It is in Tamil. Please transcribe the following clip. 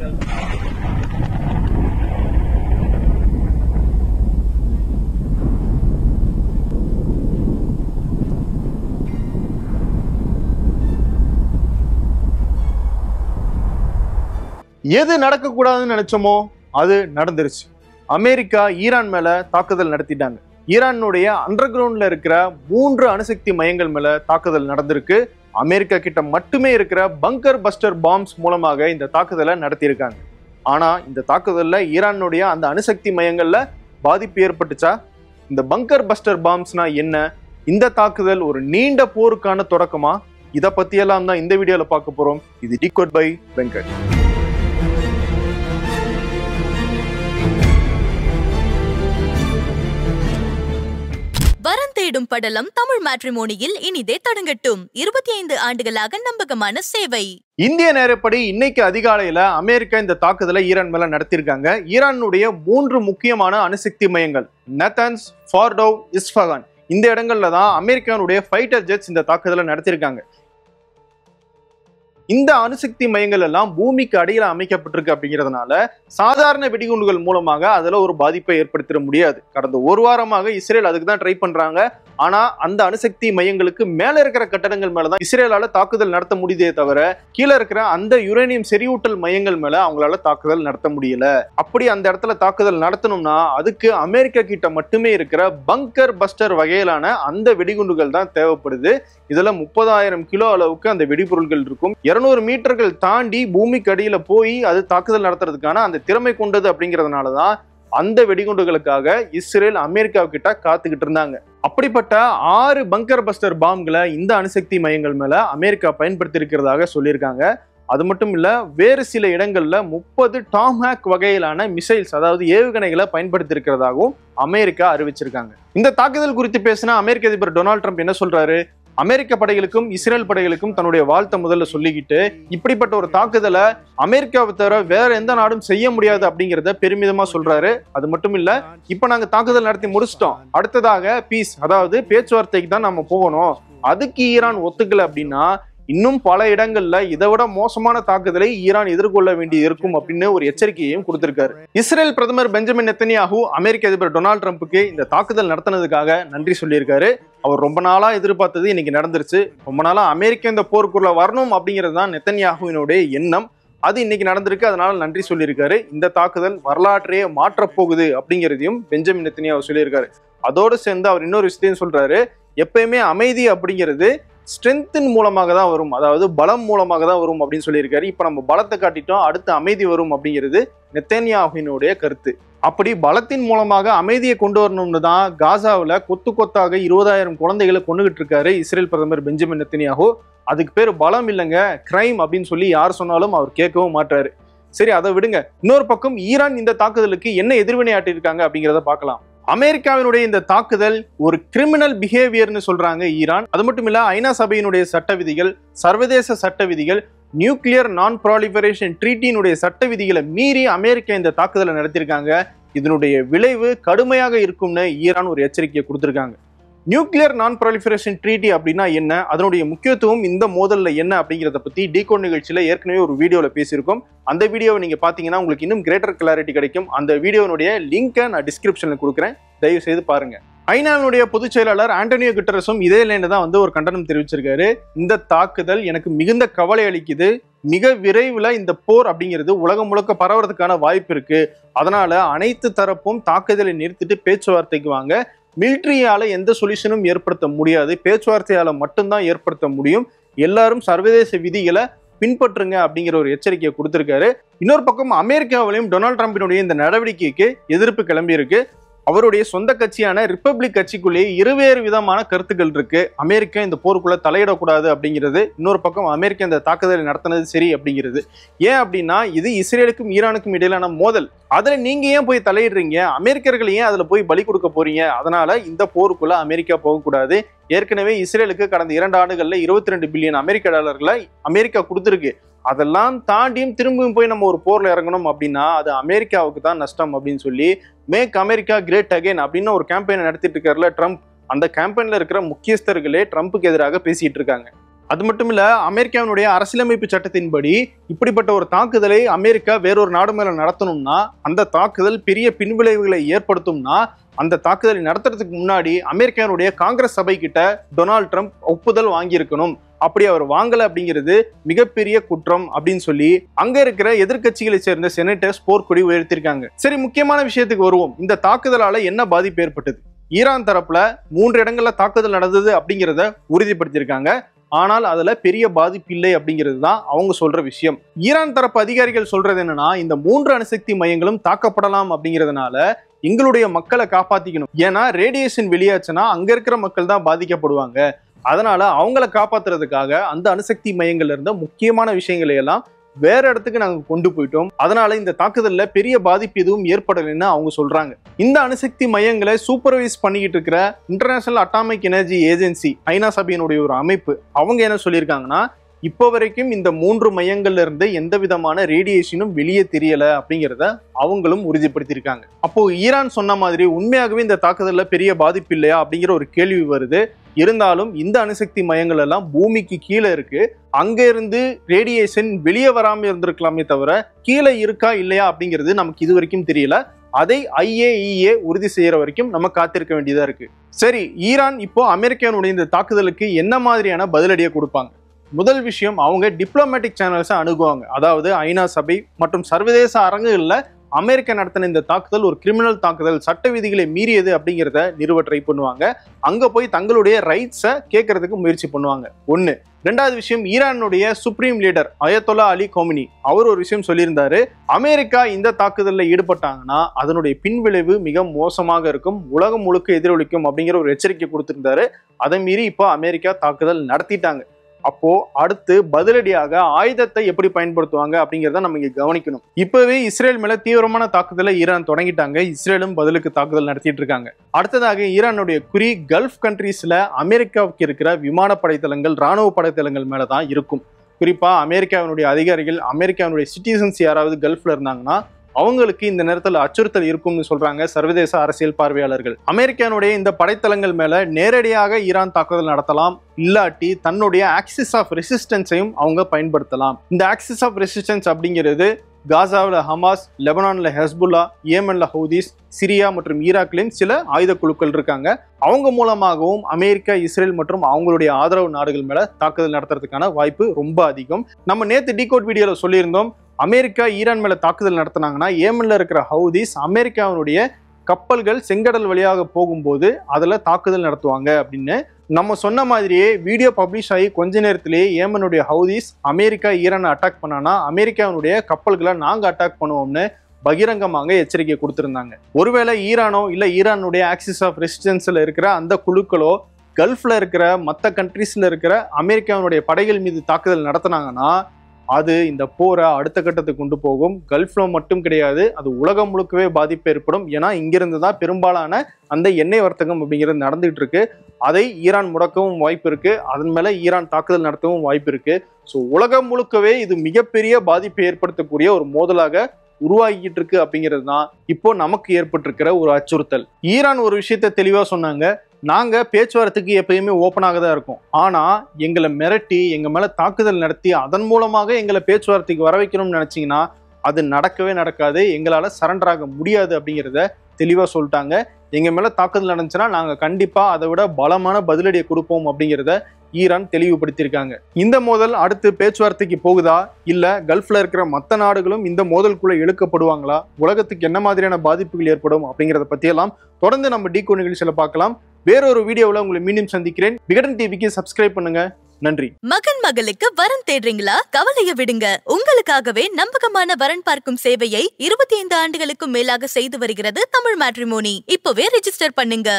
எது நடக்கக்கூடாதுன்னு நினைச்சோமோ அது நடந்துருச்சு. அமெரிக்கா ஈரான் மேல தாக்குதல் நடத்திட்டாங்க. ஈரானுடைய அண்டர் கிரவுண்ட்ல இருக்கிற 3 அணுசக்தி மையங்கள் மேல தாக்குதல் நடந்திருக்கு. அமெரிக்கா கிட்ட மட்டுமே இருக்கிற பங்கர் பஸ்டர் பாம்ஸ் மூலமாக இந்த தாக்குதலை நடத்தியிருக்காங்க. ஆனா இந்த தாக்குதல்ல ஈரானுடைய அந்த அணுசக்தி மையங்கள்ல பாதிப்பு ஏற்பட்டுச்சா? இந்த பங்கர் பஸ்டர் பாம்ஸ்னா என்ன? இந்த தாக்குதல் ஒரு நீண்ட போருக்கான தொடக்கமா? இதை பத்தியெல்லாம் தான் இந்த வீடியோல பார்க்க போறோம். இது டிகோட் பை வெங்கட். வரன் தேடும் படலம் தமிழ் மேட்ரிமோனியில் இனிதே தொடங்கட்டும். 25 ஆண்டுகளாக நம்பகமான சேவை. இந்திய நேரப்படி இன்னைக்கு அதிகாலையில அமெரிக்கா இந்த தாக்குதலை ஈரான் மேல நடத்திருக்காங்க. ஈரானுடைய 3 முக்கியமான அணுசக்தி மையங்கள் நத்தான்ஸ், ஃபார்டோ, இஸ்ஃபகான் இந்த இடங்கள்ல தான் அமெரிக்காவுடைய ஃபைட்டர் ஜெட்ஸ் இந்த தாக்குதலை நடத்திருக்காங்க. இந்த அணுசக்தி மையங்கள் எல்லாம் பூமிக்கு அடியில அமைக்கப்பட்டிருக்கு அப்படிங்கிறதுனால சாதாரண வெடிகுண்டுகள் மூலமாக அதுல ஒரு பாதிப்பை ஏற்படுத்திட முடியாது. கடந்த ஒரு வாரமாக இஸ்ரேல் அதுக்கு தான் ட்ரை பண்றாங்க. ஆனா அந்த அணுசக்தி மையங்களுக்கு மேல இருக்கிற கட்டடங்கள் மேலதான் இஸ்ரேலால தாக்குதல் நடத்த முடியுதே தவிர கீழே இருக்கிற அந்த யுரேனியம் செறிவூட்டல் மையங்கள் மேல அவங்களால தாக்குதல் நடத்த முடியல. அப்படி அந்த இடத்துல தாக்குதல் நடத்தணும்னா அதுக்கு அமெரிக்கா கிட்ட மட்டுமே இருக்கிற பங்கர் பஸ்டர் வகையிலான அந்த வெடிகுண்டுகள் தான் தேவைப்படுது. இதுல 30,000 கிலோ அளவுக்கு அந்த வெடிபொருட்கள் இருக்கும். 200 மீட்டர்கள் தாண்டி பூமிக்கு அடியில போய் அது தாக்குதல் நடத்துறதுக்கான அந்த திறமை கொண்டது அப்படிங்கிறதுனாலதான் அந்த வெடிகுண்டுகளுக்காக இஸ்ரேல் அமெரிக்கா கிட்ட காத்துக்கிட்டு இருந்தாங்க. அப்படிப்பட்ட 6 பங்கர் பஸ்டர் பாம்களை இந்த அணுசக்தி மையங்கள் மேல அமெரிக்கா பயன்படுத்தி இருக்கிறதாக சொல்லியிருக்காங்க. அது மட்டும் இல்ல, வேறு சில இடங்கள்ல 30 டாம்ஹாக் வகையிலான மிசைல்ஸ் அதாவது ஏவுகணைகளை பயன்படுத்தி இருக்கிறதாகவும் அமெரிக்கா அறிவிச்சிருக்காங்க. இந்த தாக்குதல் குறித்து பேசின அமெரிக்க அதிபர் டொனால்ட் ட்ரம்ப் என்ன சொல்றாரு? அமெரிக்க படைகளுக்கும் இஸ்ரேல் படைகளுக்கும் தன்னுடைய வாழ்த்தை முதல்ல சொல்லிக்கிட்டு இப்படிப்பட்ட ஒரு தாக்குதலை அமெரிக்காவை தவிர வேற எந்த நாடும் செய்ய முடியாது அப்படிங்கிறத பெருமிதமா சொல்றாரு. அது மட்டும் இல்ல, இப்ப நாங்க தாக்குதல் நடத்தி முடிச்சிட்டோம், அடுத்ததாக பீஸ் அதாவது பேச்சுவார்த்தைக்கு தான் நம்ம போகணும், அதுக்கு ஈரான் ஒத்துக்கல அப்படின்னா இன்னும் பல இடங்கள்ல இதை விட மோசமான தாக்குதலை ஈரான் எதிர்கொள்ள வேண்டி இருக்கும் அப்படின்னு ஒரு எச்சரிக்கையையும் கொடுத்திருக்காரு. இஸ்ரேல் பிரதமர் பெஞ்சமின் நெத்தன்யாஹூ அமெரிக்க அதிபர் டொனால்ட் ட்ரம்புக்கு இந்த தாக்குதல் நடத்தினதுக்காக நன்றி சொல்லியிருக்காரு. அவர் ரொம்ப நாளா எதிர்பார்த்தது இன்னைக்கு நடந்துருச்சு. ரொம்ப நாளா அமெரிக்கா இந்த போருக்குள்ள வரணும் அப்படிங்கிறது தான் நெத்தன்யாஹூவினுடைய எண்ணம். அது இன்னைக்கு நடந்திருக்கு, அதனால நன்றி சொல்லியிருக்காரு. இந்த தாக்குதல் வரலாற்றையே மாற்றப் போகுது அப்படிங்கிறதையும் பெஞ்சமின் நெத்தன்யாஹூ சொல்லியிருக்காரு. அதோடு சேர்ந்து அவர் இன்னொரு விஷயத்தையும் சொல்றாரு, எப்பயுமே அமைதி அப்படிங்கிறது ஸ்ட்ரென்த்தின் மூலமாக தான் வரும், அதாவது பலம் மூலமாக தான் வரும் அப்படின்னு சொல்லியிருக்காரு. இப்ப நம்ம பலத்தை காட்டிட்டோம், அடுத்து அமைதி வரும் அப்படிங்கிறது நெத்தன்யாஹூவினுடைய கருத்து. அப்படி பலத்தின் மூலமாக அமைதியை கொண்டு வரணும்னு தான் காசாவில் கொத்து கொத்தாக 20,000 குழந்தைகளை கொண்டுகிட்டு இருக்காரு இஸ்ரேல் பிரதமர் பெஞ்சமின் நெத்தன்யாஹூ. அதுக்கு பேர் பலம் இல்லைங்க, கிரைம் அப்படின்னு சொல்லி யார் சொன்னாலும் அவர் கேட்கவும் மாட்டாரு. சரி, அதை விடுங்க. இன்னொரு பக்கம் ஈரான் இந்த தாக்குதலுக்கு என்ன எதிர்வினை ஆட்டியிருக்காங்க அப்படிங்கிறத பார்க்கலாம். அமெரிக்காவினுடைய இந்த தாக்குதல் ஒரு கிரிமினல் பிஹேவியர்னு சொல்றாங்க ஈரான். அது மட்டும் இல்ல, ஐநா சபையினுடைய சட்ட விதிகள், சர்வதேச சட்ட விதிகள், நியூக்ளியர் நான் ப்ராலிஃபரேஷன் ட்ரீட்டியினுடைய சட்ட விதிகளை மீறி அமெரிக்கா இந்த தாக்குதலை நடத்தியிருக்காங்க. இதனுடைய விளைவு கடுமையாக இருக்கும்னு ஈரான் ஒரு எச்சரிக்கையை கொடுத்திருக்காங்க. நியூக்ளியர் நான் ப்ராலிஃபரேஷன் ட்ரீட்டி அப்படின்னா என்ன, அதனுடைய முக்கியத்துவம் இந்த மோதல்ல என்ன அப்படிங்கிறத பத்தி டிகோட் நிகழ்ச்சியில ஏற்கனவே ஒரு வீடியோல பேசியிருக்கோம். அந்த வீடியோவை நீங்க பாத்தீங்கன்னா உங்களுக்கு இன்னும் கிரேட்டர் கிளாரிட்டி கிடைக்கும். அந்த வீடியோனுடைய லிங்கை நான் டிஸ்கிரிப்ஷன்ல கொடுக்குறேன், தயவு செய்து பாருங்க. ஐநாவினுடைய பொதுச் செயலாளர் ஆண்டனியோ குட்டரஸும் இதே லைன்ல தான் ஒரு கண்டனம் தெரிவிச்சிருக்காரு. இந்த தாக்குதல் எனக்கு மிகுந்த கவலை அளிக்குது, மிக விரைவில் இந்த போர் அப்படிங்கிறது உலகம் முழுக்க பரவறதுக்கான வாய்ப்பு இருக்கு, அதனால அனைத்து தரப்பும் தாக்குதலை நிறுத்திட்டு பேச்சுவார்த்தைக்கு வாங்க, மிலிட்ரியால எந்த சொல்யூஷனும் ஏற்படுத்த முடியாது, பேச்சுவார்த்தையால மட்டும்தான் ஏற்படுத்த முடியும், எல்லாரும் சர்வதேச விதிகளை பின்பற்றுங்க அப்படிங்கிற ஒரு எச்சரிக்கையை கொடுத்திருக்காரு. இன்னொரு பக்கம் அமெரிக்காவிலையும் டொனால்ட் ட்ரம்பினுடைய இந்த நடவடிக்கைக்கு எதிர்ப்பு கிளம்பி இருக்கு. அவருடைய சொந்த கட்சியான ரிப்பப்ளிக் கட்சிக்குள்ளேயே இருவேறு விதமான கருத்துக்கள் இருக்கு. அமெரிக்கா இந்த போருக்குள்ள தலையிடக்கூடாது அப்படிங்கிறது, இன்னொரு பக்கம் அமெரிக்கா இந்த தாக்குதலை நடத்தினது சரி அப்படிங்கிறது. ஏன் அப்படின்னா இது இஸ்ரேலுக்கும் ஈரானுக்கும் இடையிலான மோதல், அதுல நீங்க ஏன் போய் தலையிடுறீங்க, அமெரிக்கர்கள் ஏன் அதுல போய் பலி கொடுக்க போறீங்க, அதனால இந்த போருக்குள்ள அமெரிக்கா போகக்கூடாது. ஏற்கனவே இஸ்ரேலுக்கு கடந்த 2 ஆண்டுகள்ல 22 பில்லியன் அமெரிக்க டாலர்களை அமெரிக்கா கொடுத்துருக்கு. அதெல்லாம் தாண்டியும் திரும்பியும் போய் நம்ம ஒரு போர்ல இறங்கணும் அப்படின்னா அது அமெரிக்காவுக்கு தான் நஷ்டம் அப்படின்னு சொல்லி மேக் அமெரிக்கா கிரேட் அகைன் அப்படின்னு ஒரு கேம்பெயினை நடத்திட்டு இருக்காருல ட்ரம்ப். அந்த கேம்பெயின்ல இருக்கிற முக்கியஸ்தர்களே ட்ரம்புக்கு எதிராக பேசிட்டு இருக்காங்க. அது மட்டும் இல்ல, அமெரிக்காவினுடைய அரசியலமைப்பு சட்டத்தின்படி இப்படிப்பட்ட ஒரு தாக்குதலை அமெரிக்கா வேறொரு நாடு மேல நடத்தணும்னா, அந்த தாக்குதல் பெரிய பின்விளைவுகளை ஏற்படுத்தும்னா, அந்த தாக்குதலை நடத்துறதுக்கு முன்னாடி அமெரிக்காவுடைய காங்கிரஸ் சபை கிட்ட டொனால்ட் ட்ரம்ப் ஒப்புதல் வாங்கியிருக்கணும். அப்படி அவர் வாங்கல அப்படிங்கிறது மிகப்பெரிய குற்றம் அப்படின்னு சொல்லி அங்க இருக்கிற எதிர்க்கட்சிகளை சேர்ந்த செனட்டர்ஸ் போர்க்கொடி உயர்த்திருக்காங்க. சரி, முக்கியமான விஷயத்துக்கு வருவோம். இந்த தாக்குதலால என்ன பாதிப்பு ஏற்பட்டது? ஈரான் தரப்புல 3 இடங்கள்ல தாக்குதல் நடந்தது அப்படிங்கிறத உறுதிப்படுத்தியிருக்காங்க. ஆனால் அதுல பெரிய பாதிப்பு இல்லை அப்படிங்கிறது தான் அவங்க சொல்ற விஷயம். ஈரான் தரப்பு அதிகாரிகள் சொல்றது என்னன்னா, இந்த 3 அணுசக்தி மையங்களும் தாக்கப்படலாம் அப்படிங்கிறதுனால எங்களுடைய மக்களை காப்பாத்திக்கணும். ஏன்னா ரேடியேஷன் வெளியாச்சுன்னா அங்க இருக்கிற மக்கள் தான் பாதிக்கப்படுவாங்க. அதனால அவங்கள காப்பாத்துறதுக்காக அந்த அணுசக்தி மையங்கள்ல இருந்த முக்கியமான விஷயங்களை எல்லாம் வேற இடத்துக்கு நாங்க கொண்டு போயிட்டோம். அதனால இந்த தாக்குதல்ல பெரிய பாதிப்பு எதுவும் ஏற்படலைன்னு அவங்க சொல்றாங்க. இந்த அணுசக்தி மையங்களை சூப்பர்வைஸ் பண்ணிக்கிட்டு இருக்கிற இன்டர்நேஷனல் அட்டாமிக் எனர்ஜி ஏஜென்சி, ஐநா சபையினுடைய ஒரு அமைப்பு, அவங்க என்ன சொல்லியிருக்காங்கன்னா, இப்போ வரைக்கும் இந்த 3 மையங்கள்ல இருந்து எந்த விதமான ரேடியேஷனும் வெளியே தெரியல அப்படிங்கிறத அவங்களும் உறுதிப்படுத்தியிருக்காங்க. அப்போ ஈரான் சொன்ன மாதிரி உண்மையாகவே இந்த தாக்குதல்ல பெரிய பாதிப்பு இல்லையா அப்படிங்கிற ஒரு கேள்வி வருது. இருந்தாலும் இந்த அணுசக்தி மையங்கள் எல்லாம் பூமிக்கு கீழே இருக்கு. அங்க இருந்து ரேடியேஷன் வெளியே வராம இருந்திருக்கலாமே தவிர கீழே இருக்கா இல்லையா அப்படிங்கிறது நமக்கு இது வரைக்கும் தெரியல. அதை IAEA உறுதி செய்யற வரைக்கும் நம்ம காத்திருக்க வேண்டியதா இருக்கு. சரி, ஈரான் இப்போ அமெரிக்காவுடைய இந்த தாக்குதலுக்கு என்ன மாதிரியான பதிலடியை கொடுப்பாங்க? முதல் விஷயம், அவங்க டிப்ளமேட்டிக் சேனல்ஸை அணுகுவாங்க. அதாவது ஐநா சபை மற்றும் சர்வதேச அரங்குகள்ல அமெரிக்கா நடத்தின இந்த தாக்குதல் ஒரு கிரிமினல் தாக்குதல், சட்ட விதிகளை மீறியது அப்படிங்கிறத நிறுவ ட்ரை பண்ணுவாங்க. அங்க போய் தங்களுடைய ரைட்ஸை கேட்கறதுக்கு முயற்சி பண்ணுவாங்க. ஒண்ணு. ரெண்டாவது விஷயம், ஈரானுடைய சுப்ரீம் லீடர் அயத்தொல்லா அலி கோமினி அவர் ஒரு விஷயம் சொல்லியிருந்தாரு. அமெரிக்கா இந்த தாக்குதலில் ஈடுபட்டாங்கன்னா அதனுடைய பின்விளைவு மிக மோசமாக இருக்கும், உலகம் முழுக்க எதிரொலிக்கும் அப்படிங்கிற ஒரு எச்சரிக்கை கொடுத்திருந்தாரு. அதை மீறி இப்போ அமெரிக்கா தாக்குதல் நடத்திட்டாங்க. அப்போ அடுத்து பதிலடியாக ஆயுதத்தை எப்படி பயன்படுத்துவாங்க அப்படிங்கிறத நம்ம இங்க கவனிக்கணும். இப்பவே இஸ்ரேல் மேல தீவிரமான தாக்குதலை ஈரான் தொடங்கிட்டாங்க. இஸ்ரேலும் பதிலுக்கு தாக்குதல் நடத்திட்டு இருக்காங்க. அடுத்ததாக ஈரானுடைய குறி கல்ஃப் கண்ட்ரீஸ்ல அமெரிக்காவுக்கு இருக்கிற விமானப்படை தளங்கள், ராணுவ படைத்தளங்கள் மேலதான் இருக்கும். குறிப்பா அமெரிக்காவினுடைய அதிகாரிகள், அமெரிக்காவினுடைய சிட்டிசன்ஸ் யாராவது கல்ஃப்ல இருந்தாங்கன்னா அவங்களுக்கு இந்த நேரத்தில் அச்சுறுத்தல் இருக்கும்னு சொல்றாங்க சர்வதேச அரசியல் பார்வையாளர்கள். அமெரிக்கானுடைய இந்த படைத்தளங்கள் மேல நேரடியாக ஈரான் தாக்குதல் நடத்தலாம், இல்லாட்டி தன்னுடைய ஆக்சிஸ் ஆஃப் ரெசிஸ்டன்ஸையும் அவங்க பயன்படுத்தலாம். இந்த ஆக்சிஸ் ஆஃப் ரெசிஸ்டன்ஸ் அப்படிங்கிறது காசாவில் ஹமாஸ், லெபனான்ல ஹெஸ்புல்லா, ஏமன்ல ஹவுதிஸ், சிரியா மற்றும் ஈராக்லையும் சில ஆயுத குழுக்கள் இருக்காங்க. அவங்க மூலமாகவும் அமெரிக்கா, இஸ்ரேல் மற்றும் அவங்களுடைய ஆதரவு நாடுகள் மேல தாக்குதல் நடத்துறதுக்கான வாய்ப்பு ரொம்ப அதிகம். நம்ம நேத்து டிகோட் வீடியோல சொல்லியிருந்தோம், அமெரிக்கா ஈரான் மேல தாக்குதல் நடத்தினாங்கன்னா ஏமன்ல இருக்கிற ஹவுதிஸ் அமெரிக்காவினுடைய கப்பல்கள் செங்கடல் வழியாக போகும்போது அதுல தாக்குதல் நடத்துவாங்க அப்படின்னு. நம்ம சொன்ன மாதிரியே வீடியோ பப்ளிஷ் ஆகி கொஞ்ச நேரத்திலேயே ஏமனுடைய ஹவுதிஸ் அமெரிக்கா ஈரானை அட்டாக் பண்ணானா அமெரிக்காவினுடைய கப்பல்களை நாங்க அட்டாக் பண்ணுவோம்னு பகிரங்கமாக எச்சரிக்கை கொடுத்திருந்தாங்க. ஒருவேளை ஈரானோ இல்ல ஈரானுடைய ஆக்சிஸ் ஆஃப் ரெசிஸ்டன்ஸ்ல இருக்கிற அந்த குழுக்களோ கல்ஃப்ல இருக்கிற மற்ற கண்ட்ரீஸ்ல இருக்கிற அமெரிக்காவினுடைய படைகள் மீது தாக்குதல் நடத்தினாங்கன்னா அது இந்த போரை அடுத்த கட்டத்துக்கு கொண்டு போகும். கல்ஃப்ல மட்டும் கிடையாது, அது உலகம் முழுக்கவே பாதிப்பு ஏற்படும். ஏன்னா இங்கிருந்து தான் பெரும்பாலான அந்த எண்ணெய் வர்த்தகம் அப்படிங்கிறது நடந்துகிட்டு இருக்கு. அதை ஈரான் முடக்கவும் வாய்ப்பு இருக்கு, அதன் மேல ஈரான் தாக்குதல் நடத்தவும் வாய்ப்பு இருக்கு. ஸோ உலகம் முழுக்கவே இது மிகப்பெரிய பாதிப்பை ஏற்படுத்தக்கூடிய ஒரு மோதலாக உருவாகிட்டு இருக்கு அப்படிங்கிறது தான் இப்போ நமக்கு ஏற்பட்டிருக்கிற ஒரு அச்சுறுத்தல். ஈரான் ஒரு விஷயத்த தெளிவா சொன்னாங்க, நாங்க பேச்சுவார்த்தைக்கு எப்பயுமே ஓப்பனாக தான் இருக்கும், ஆனா எங்களை மிரட்டி எங்க மேல தாக்குதல் நடத்தி அதன் மூலமாக எங்களை பேச்சுவார்த்தைக்கு வர வைக்கணும்னு நினைச்சீங்கன்னா அது நடக்கவே நடக்காது, எங்களால சரண்டர் ஆக முடியாது அப்படிங்கிறத தெளிவா சொல்லிட்டாங்க. எங்க மேல தாக்குதல் நடந்துச்சுன்னா நாங்க கண்டிப்பா அதை விட பலமான பதிலடியை கொடுப்போம் அப்படிங்கிறத ஈரான் தெளிவுபடுத்தியிருக்காங்க. இந்த மோதல் அடுத்து பேச்சுவார்த்தைக்கு போகுதா, இல்ல கல்ஃப்ல இருக்கிற மற்ற நாடுகளும் இந்த மோதலுக்குள்ள இழுக்கப்படுவாங்களா, உலகத்துக்கு என்ன மாதிரியான பாதிப்புகள் ஏற்படும் அப்படிங்கிறத பத்தியெல்லாம் தொடர்ந்து நம்ம டிகோட் நிகழ்ச்சியில பார்க்கலாம். வேறொரு வீடியோவில் உங்களை மீண்டும் சந்திக்கிறேன். விகடன் டிவிக்கு சப்ஸ்கிரைப் பண்ணுங்க. நன்றி. மகன் மகளுக்கு வரன் தேடுறீங்களா? கவலைய விடுங்க. உங்களுக்காகவே நம்பகமான வரன் பார்க்கும் சேவையை 25 ஆண்டுகளுக்கும் மேலாக செய்து வருகிறது தமிழ் மேட்ரிமோனி. இப்பவே ரெஜிஸ்டர் பண்ணுங்க.